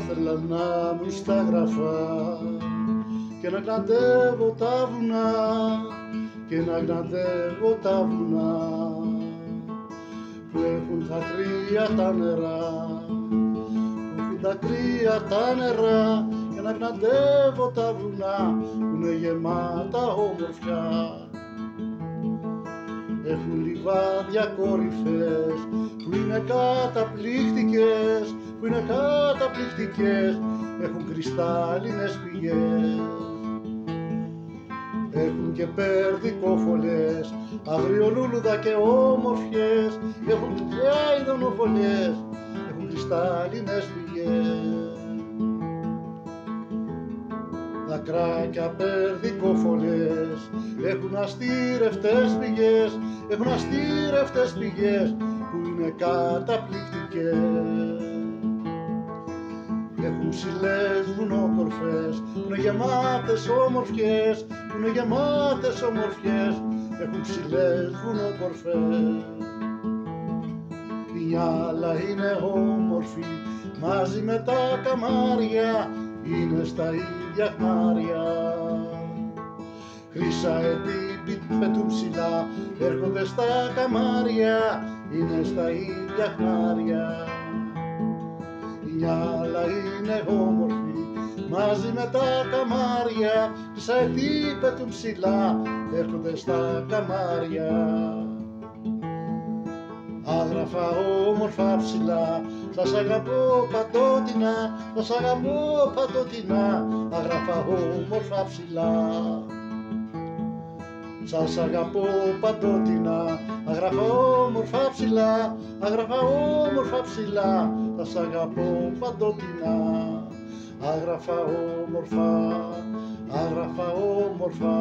ήθελα να μου στα γραφά και να γλαντεύω τα βουνά και να γλαντεύω τα βουνά που έχουν τα κρύα τα νερά, που έχουν τα κρύα τα νερά, και να γλαντεύω τα βουνά που είναι γεμάτα ομορφιά. Έχουν λιβάδια κορυφές που είναι καταπληκτικές, που είναι καταπληκτικές, έχουν κρυστάλλινες πηγές. Έχουν και περδικόφωλες, αγριολούλουδα και όμορφιες, έχουν και αηδονοφωλιές, έχουν κρυστάλλινες πηγές. Δακράκια περδικόφωλες, έχουν αστήρευτες πηγές, έχουν αστήρευτες πηγές που είναι καταπληκτικές. Έχουν ψηλές βουνόκορφες που είναι γεμάτες όμορφιες, που είναι γεμάτες όμορφιες, έχουν ψηλές βουνόκορφες. Η Νιάλα είναι όμορφη μαζί με τα καμάρια, είναι στα ίδια χνάρια. Χρυσαετοί πετούν ψηλά, έρχονται στα καμάρια, είναι στα ίδια χνάρια. Η Νιάλα είναι όμορφη μαζί με τα καμάρια, χρυσαετοί πετούν ψηλά, έρχονται στα καμάρια. Άγραφα όμορφα ψηλά, σας αγαπώ παντότινα, σας αγαπώ παντότινα, άγραφα όμορφα ψηλά. Σας αγαπώ παντότινα, άγραφα όμορφα ψηλά, άγραφα όμορφα ψηλά, σας αγαπώ παντότινα, άγραφα όμορφα, άγραφα όμορφα,